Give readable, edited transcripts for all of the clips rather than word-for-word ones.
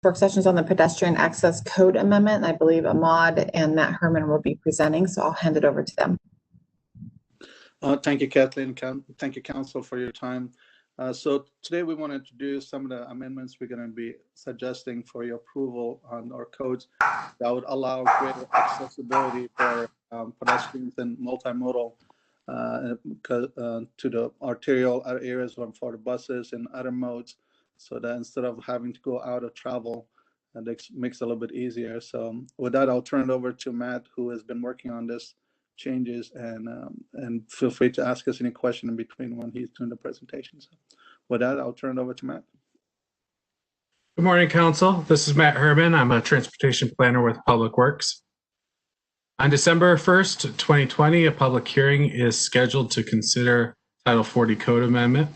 work sessions on the pedestrian access code amendment. I believe Ahmad and Matt Herman will be presenting, so I'll hand it over to them. Thank you, Kathleen. Thank you, Council, for your time. So today we want to introduce some of the amendments we're going to be suggesting for your approval on our codes that would allow greater accessibility for pedestrians and multimodal to the arterial areas for the buses and other modes, so that instead of having to go out of travel, that makes it a little bit easier. So with that, I'll turn it over to Matt, who has been working on this changes, and feel free to ask us any question in between when he's doing the presentation. So with that, I'll turn it over to Matt. Good morning, Council. This is Matt Herman. I'm a transportation planner with Public Works. On December 1st, 2020, a public hearing is scheduled to consider Title 40 Code Amendment.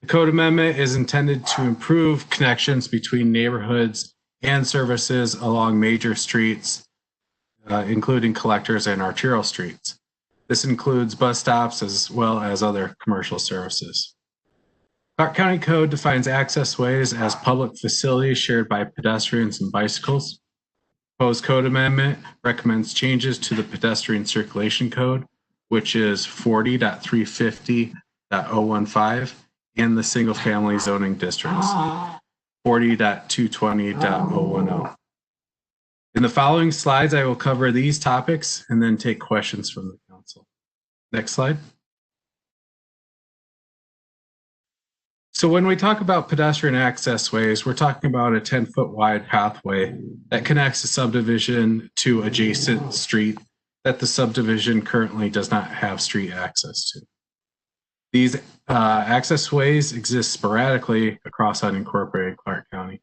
The Code Amendment is intended to improve connections between neighborhoods and services along major streets, including collectors and arterial streets. This includes bus stops as well as other commercial services. Clark County Code defines accessways as public facilities shared by pedestrians and bicycles. Proposed code amendment recommends changes to the pedestrian circulation code, which is 40.350.015, and the single family zoning districts, 40.220.010. In the following slides, I will cover these topics and then take questions from the council. Next slide. So when we talk about pedestrian accessways, we're talking about a 10-foot wide pathway that connects a subdivision to adjacent street that the subdivision currently does not have street access to. These accessways exist sporadically across unincorporated Clark County.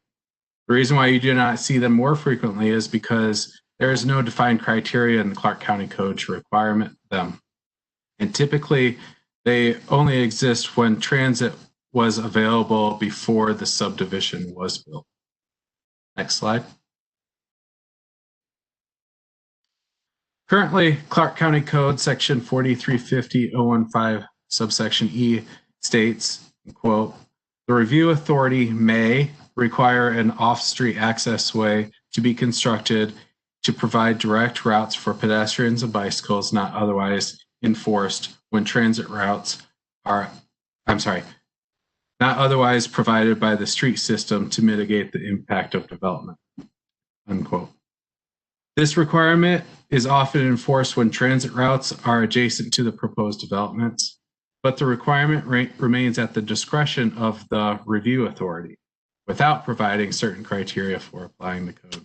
The reason why you do not see them more frequently is because there is no defined criteria in the Clark County Code to require them. And typically, they only exist when transit was available before the subdivision was built. Next slide. Currently, Clark County Code section 4350.015 subsection E states, quote, "The review authority may require an off-street accessway to be constructed to provide direct routes for pedestrians and bicycles not otherwise enforced when transit routes are, not otherwise provided by the street system to mitigate the impact of development," unquote. This requirement is often enforced when transit routes are adjacent to the proposed developments, but the requirement remains at the discretion of the review authority without providing certain criteria for applying the code.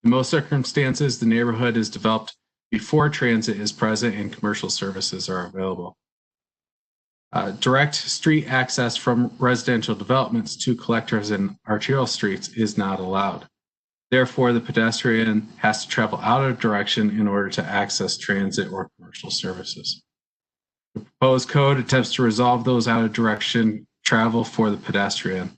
In most circumstances, the neighborhood is developed before transit is present and commercial services are available. Direct street access from residential developments to collectors and arterial streets is not allowed. Therefore, the pedestrian has to travel out of direction in order to access transit or commercial services. The proposed code attempts to resolve those out of direction travel for the pedestrian.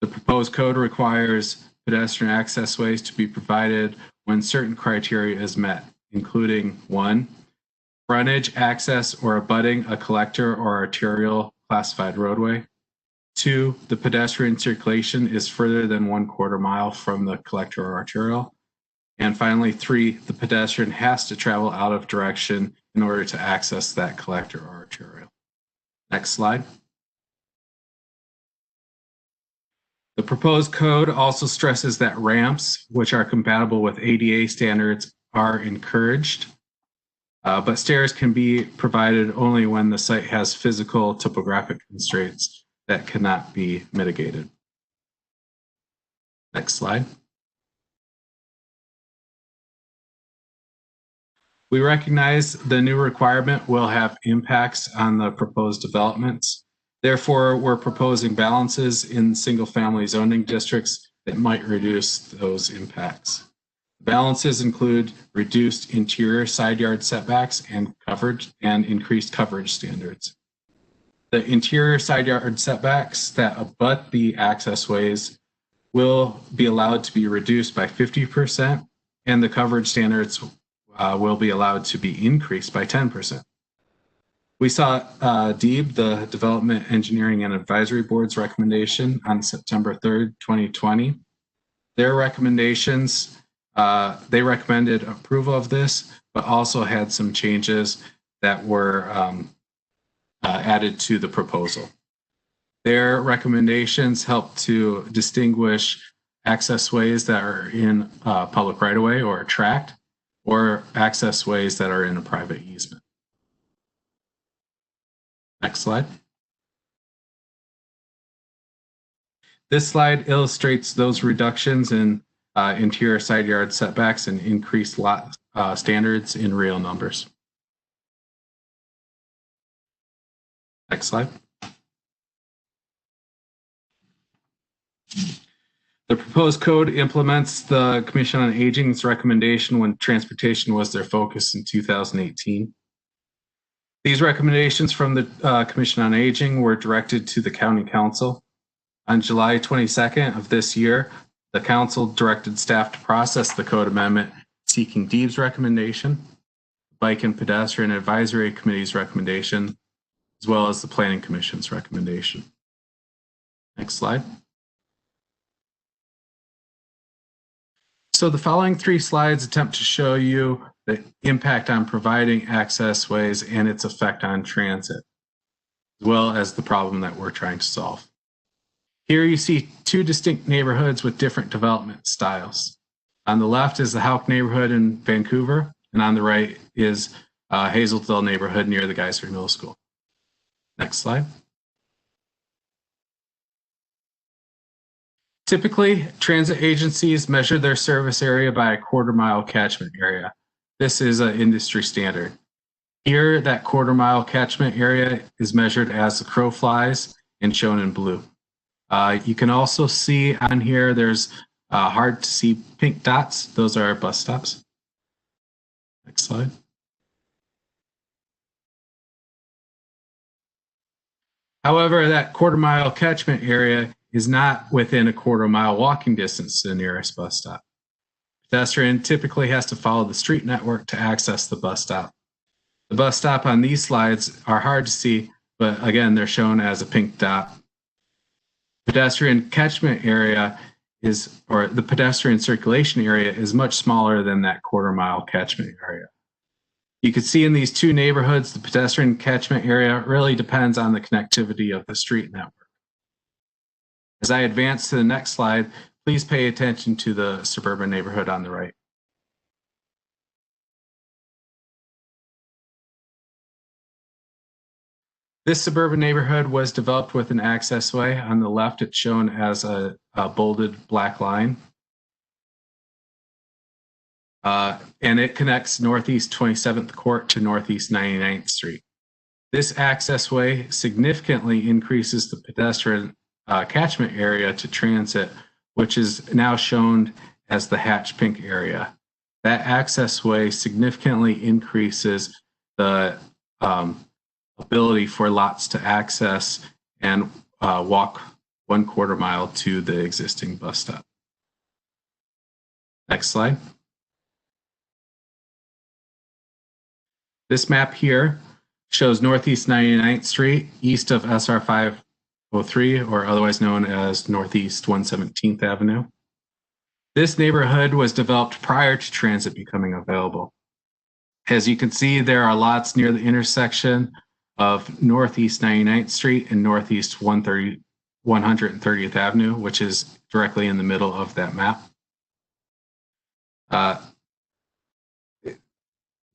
The proposed code requires pedestrian accessways to be provided when certain criteria is met, including 1, frontage, access, or abutting a collector or arterial classified roadway. 2, the pedestrian circulation is further than 1/4 mile from the collector or arterial. And finally, 3, the pedestrian has to travel out of direction in order to access that collector or arterial. Next slide. The proposed code also stresses that ramps, which are compatible with ADA standards, are encouraged. But stairs can be provided only when the site has physical topographic constraints that cannot be mitigated. Next slide. We recognize the new requirement will have impacts on the proposed developments. Therefore, we're proposing balances in single-family zoning districts that might reduce those impacts. Balances include reduced interior side yard setbacks and coverage and increased coverage standards. The interior side yard setbacks that abut the accessways will be allowed to be reduced by 50%, and the coverage standards will be allowed to be increased by 10%. We saw DEEB, the Development Engineering and Advisory Board's recommendation on September 3rd, 2020, Their recommendations, they recommended approval of this, but also had some changes that were added to the proposal. Their recommendations help to distinguish accessways that are in public right-of-way or a tract, or accessways that are in a private easement. Next slide. This slide illustrates those reductions in interior side yard setbacks and increased lot standards in real numbers. Next slide. The proposed code implements the Commission on Aging's recommendation when transportation was their focus in 2018. These recommendations from the Commission on Aging were directed to the County Council. On July 22nd of this year, the Council directed staff to process the code amendment seeking DEEB's recommendation, Bike and Pedestrian Advisory Committee's recommendation, as well as the Planning Commission's recommendation. Next slide. So the following 3 slides attempt to show you the impact on providing accessways and its effect on transit, as well as the problem that we're trying to solve. Here you see 2 distinct neighborhoods with different development styles. On the left is the Houck neighborhood in Vancouver, and on the right is Hazeldale neighborhood near the Geyser Middle School. Next slide. Typically, transit agencies measure their service area by a quarter-mile catchment area. This is an industry standard. Here, that quarter-mile catchment area is measured as the crow flies and shown in blue. You can also see on here, there's hard to see pink dots. Those are bus stops. Next slide. However, that quarter-mile catchment area is not within a quarter-mile walking distance to the nearest bus stop. Pedestrian typically has to follow the street network to access the bus stop. The bus stop on these slides are hard to see, but again, they're shown as a pink dot. Pedestrian catchment area is, or the pedestrian circulation area is much smaller than that quarter-mile catchment area. You can see in these 2 neighborhoods, the pedestrian catchment area really depends on the connectivity of the street network. As I advance to the next slide, please pay attention to the suburban neighborhood on the right. This suburban neighborhood was developed with an accessway. On the left, it's shown as a bolded black line. And it connects Northeast 27th Court to Northeast 99th Street. This accessway significantly increases the pedestrian catchment area to transit, which is now shown as the hatch pink area. That accessway significantly increases the ability for lots to access and walk 1/4 mile to the existing bus stop. Next slide. This map here shows Northeast 99th Street, east of SR 503, or otherwise known as Northeast 117th Avenue. This neighborhood was developed prior to transit becoming available. As you can see, there are lots near the intersection of Northeast 99th Street and Northeast 130th Avenue, which is directly in the middle of that map.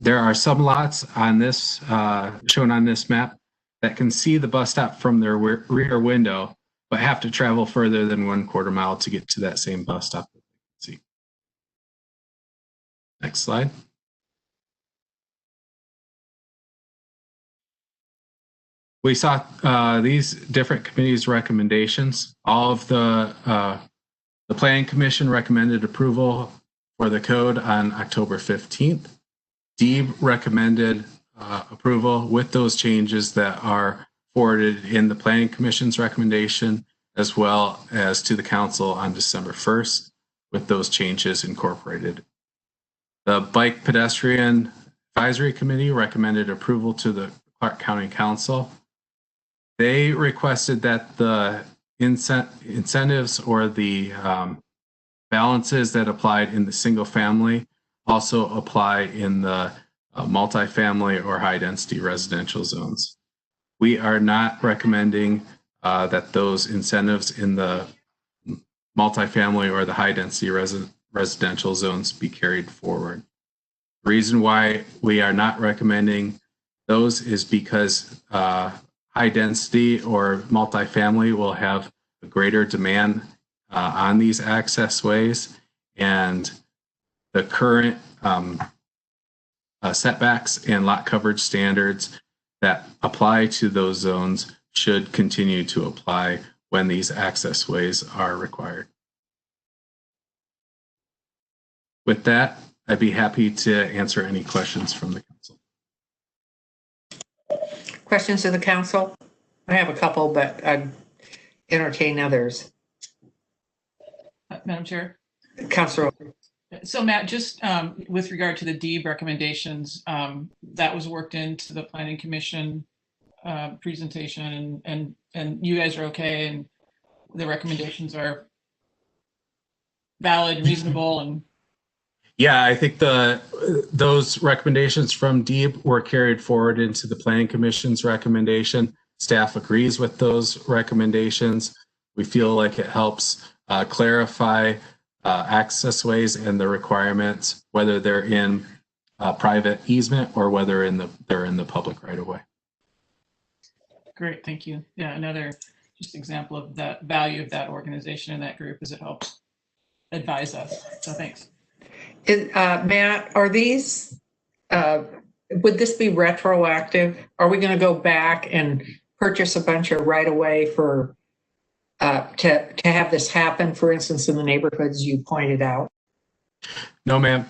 There are some lots on this, shown on this map, that can see the bus stop from their rear window, but have to travel further than 1/4 mile to get to that same bus stop that they can see. Next slide. We saw these different committees' recommendations. All of the Planning Commission recommended approval for the code on October 15th. DEEB recommended approval with those changes that are forwarded in the Planning Commission's recommendation, as well as to the Council on December 1st, with those changes incorporated. The Bike Pedestrian Advisory Committee recommended approval to the Clark County Council. They requested that the incentives or the balances that applied in the single family also apply in the multifamily or high density residential zones. We are not recommending that those incentives in the multifamily or the high density residential zones be carried forward. The reason why we are not recommending those is because high density or multifamily will have a greater demand on these access ways, and the current setbacks and lot coverage standards that apply to those zones should continue to apply when these access ways are required. With that, I'd be happy to answer any questions from the council. Questions of the council? I have a couple, but I'd entertain others. Madam Chair. Councilor. So Matt, just with regard to the DEEB recommendations, that was worked into the Planning Commission presentation, and you guys are okay, and the recommendations are valid, reasonable, and yeah, I think those recommendations from DEEB were carried forward into the Planning Commission's recommendation. Staff agrees with those recommendations. We feel like it helps clarify accessways and the requirements, whether they're in private easement or whether they're in the public right of way. great, thank you. Yeah, another just example of that value of that organization and that group as it helps advise us. So thanks. Matt, are these, would this be retroactive? Are we going to go back and purchase a bunch of right of way for to have this happen, for instance, in the neighborhoods you pointed out? No, ma'am.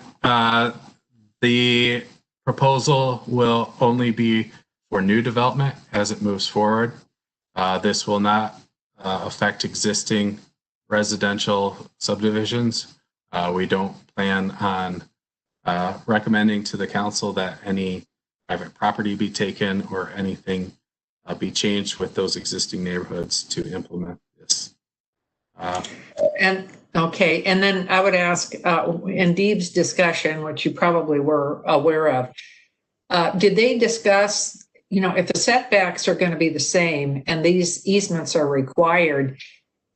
The proposal will only be for new development as it moves forward. This will not affect existing residential subdivisions. We don't plan on recommending to the council that any private property be taken or anything be changed with those existing neighborhoods to implement this. And okay, and then I would ask, in Deeb's discussion, which you probably were aware of, did they discuss, you know, if the setbacks are going to be the same and these easements are required,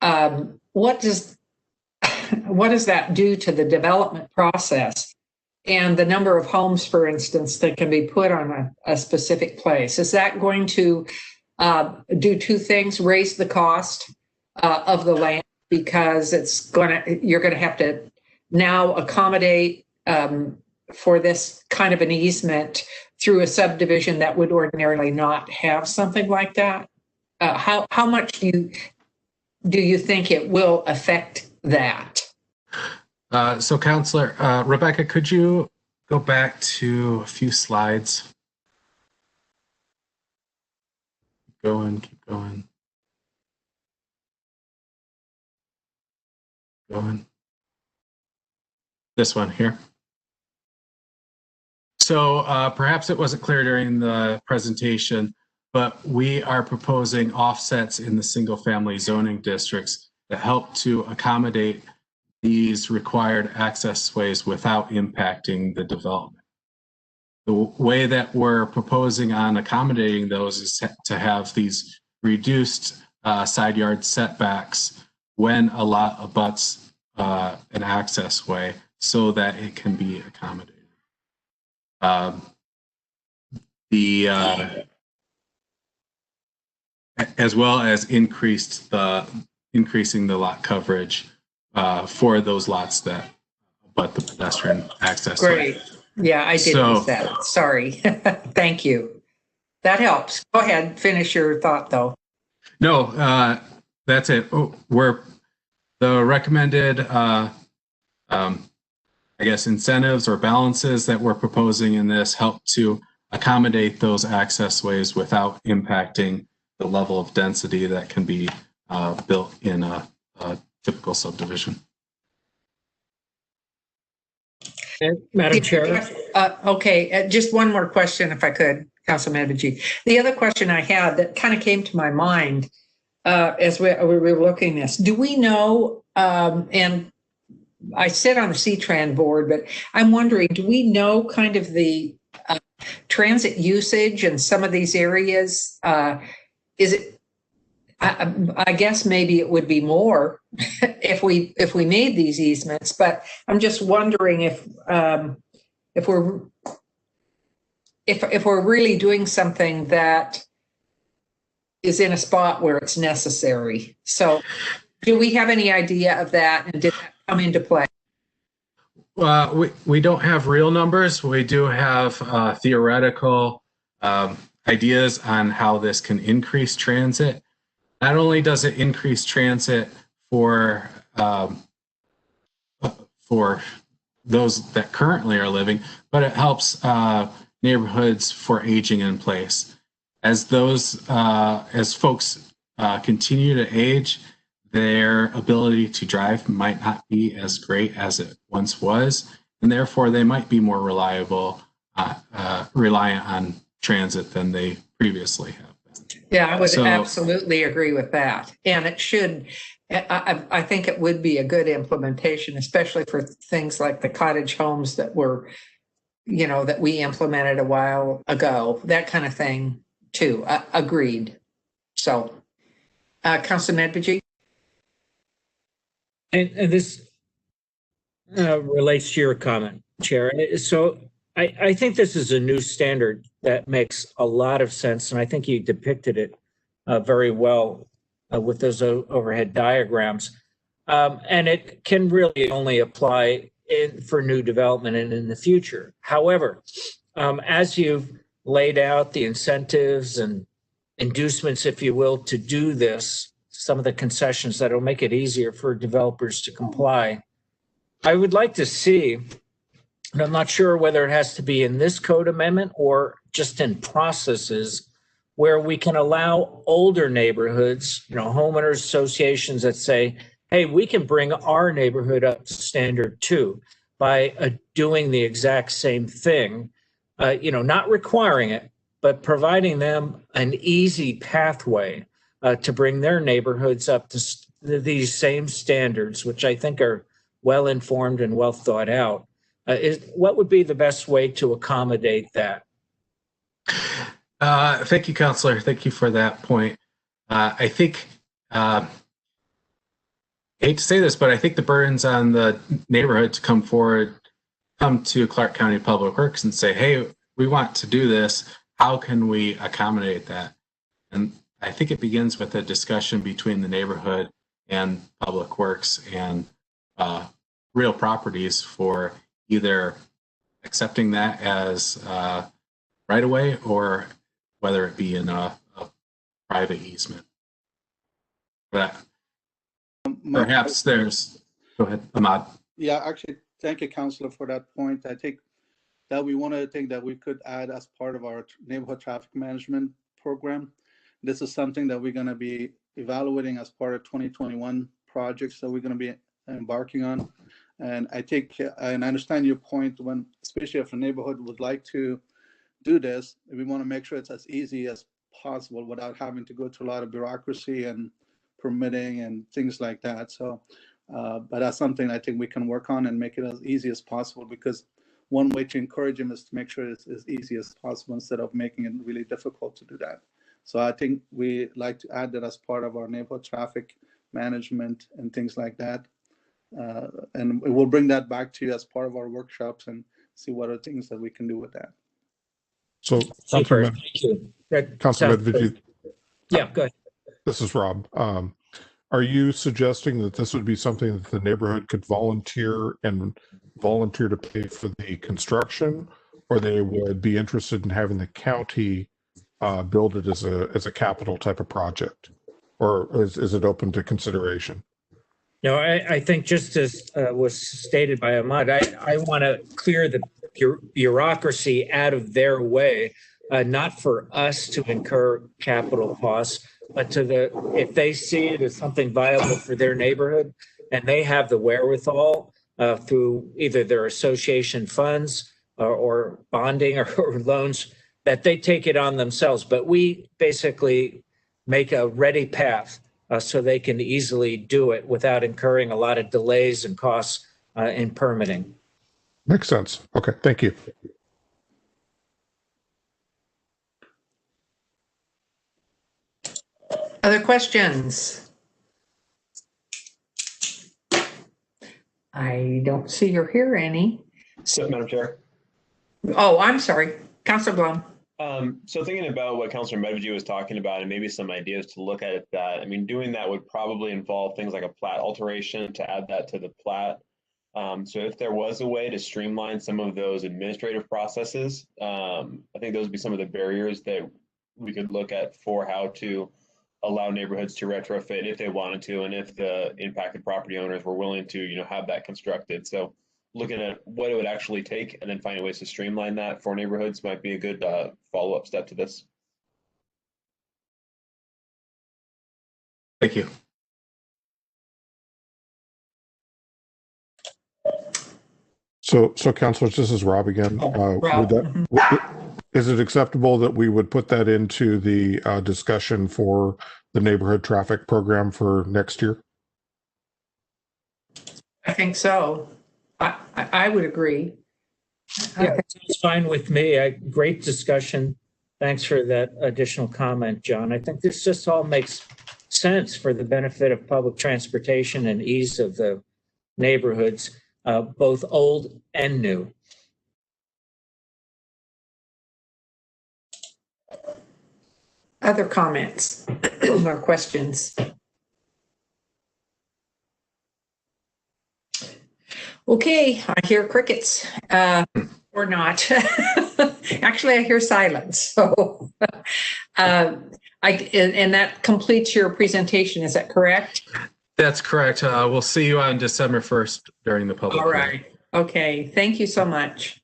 what does that do to the development process and the number of homes, for instance, that can be put on a specific place? Is that going to do two things: raise the cost of the land, because you're going to have to now accommodate for this kind of an easement through a subdivision that would ordinarily not have something like that? How much do you think it will affect that? So, Councilor Rebecca, could you go back to a few slides? Keep going. This one here. So perhaps it wasn't clear during the presentation, but we are proposing offsets in the single family zoning districts that help to accommodate these required access ways without impacting the development. The way that we're proposing on accommodating those is to have these reduced side yard setbacks when a lot abuts an access way so that it can be accommodated. As well as increasing the lot coverage for those lots that abut the pedestrian access way. Great. Yeah, I did miss that. Sorry. Thank you. That helps. Go ahead. Finish your thought, though. No, that's it. The recommended, I guess, incentives or balances that we're proposing in this help to accommodate those access ways without impacting the level of density that can be built in a typical subdivision. Madam Chair. Okay, just one more question, if I could, Councilman Medved. The other question I had that kind of came to my mind as we were looking at this, do we know, and I sit on the C-Tran board, but I'm wondering, do we know kind of the transit usage in some of these areas? Is it, I guess maybe it would be more if we made these easements, but I'm just wondering if we're really doing something that is in a spot where it's necessary. So do we have any idea of that, and did that come into play? We don't have real numbers. We do have theoretical ideas on how this can increase transit. Not only does it increase transit for those that currently are living, but it helps neighborhoods for aging in place. As folks continue to age, their ability to drive might not be as great as it once was, and therefore they might be more reliant on transit than they previously have been. Yeah, I would absolutely agree with that. And it should, I think it would be a good implementation, especially for things like the cottage homes that were, that we implemented a while ago, that kind of thing too. Agreed. So, Councilman Medvedev? And this relates to your comment, Chair. So I think this is a new standard that makes a lot of sense, and I think you depicted it very well with those overhead diagrams. And it can really only apply for new development and in the future. However, as you've laid out the incentives and inducements, if you will, to do this, some of the concessions that will make it easier for developers to comply, I would like to see, and I'm not sure whether it has to be in this code amendment or just in processes, where we can allow older neighborhoods, homeowners associations that say, hey, we can bring our neighborhood up to standard too by doing the exact same thing, not requiring it, but providing them an easy pathway to bring their neighborhoods up to these same standards, which I think are well informed and well thought out. What would be the best way to accommodate that? Thank you, Councilor. Thank you for that point. I think, I hate to say this, but I think the burden's on the neighborhood to come to Clark County Public Works and say, hey, we want to do this. How can we accommodate that? And I think it begins with a discussion between the neighborhood and Public Works and real properties for either accepting that as right away or whether it be in a private easement. But perhaps there's, go ahead, Ahmad. Yeah, actually, thank you, Councilor, for that point. I think that one of the things that we could add as part of our neighborhood traffic management program. This is something that we're going to be evaluating as part of 2021 projects that we're going to be embarking on. And I think, and I understand your point, when, especially if a neighborhood would like to do this, we want to make sure it's as easy as possible without having to go through a lot of bureaucracy and permitting and things like that. So, but that's something I think we can work on and make it as easy as possible, because one way to encourage them is to make sure it's as easy as possible instead of making it really difficult to do that. So I think we like to add that as part of our neighborhood traffic management and things like that. And we'll bring that back to you as part of our workshops and see what are things that we can do with that. So, Super. Thank you. Councilman Medvedev, yeah, go ahead. This is Rob. Are you suggesting that this would be something that the neighborhood could volunteer to pay for the construction, or they would be interested in having the county build it as a capital type of project, or is it open to consideration? No, I think just as was stated by Ahmad, I want to clear the bureaucracy out of their way, not for us to incur capital costs, but if they see it as something viable for their neighborhood and they have the wherewithal through either their association funds or bonding or loans, that they take it on themselves. But we basically make a ready path so they can easily do it without incurring a lot of delays and costs in permitting. Makes sense. Okay, thank you. Other questions? I don't see or hear any. So, Madam Chair. Oh, I'm sorry. Councilor Blum. So thinking about what Councilor Medved was talking about and maybe some ideas to look at that, I mean, doing that would probably involve things like a plat alteration to add that to the plat. So if there was a way to streamline some of those administrative processes, I think those would be some of the barriers that we could look at for how to allow neighborhoods to retrofit if they wanted to, and if the impacted property owners were willing to, you know, have that constructed. So looking at what it would actually take and then finding ways to streamline that for neighborhoods might be a good follow-up step to this. Thank you. So councilors, this is Rob again. Is it acceptable that we would put that into the discussion for the neighborhood traffic program for next year? I think so. I would agree. Yeah, it's fine with me. Great discussion. Thanks for that additional comment, John. I think this just all makes sense for the benefit of public transportation and ease of the neighborhoods, both old and new. Other comments or questions? Okay, I hear crickets, or not. Actually, I hear silence. So, and that completes your presentation. Is that correct? That's correct. We'll see you on December 1st during the public. All right. Okay. Thank you so much.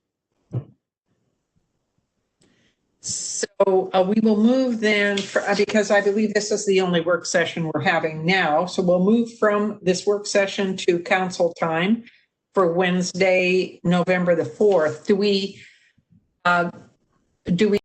So we will move then, because I believe this is the only work session we're having now. So we'll move from this work session to council time for Wednesday, November the 4th. Do we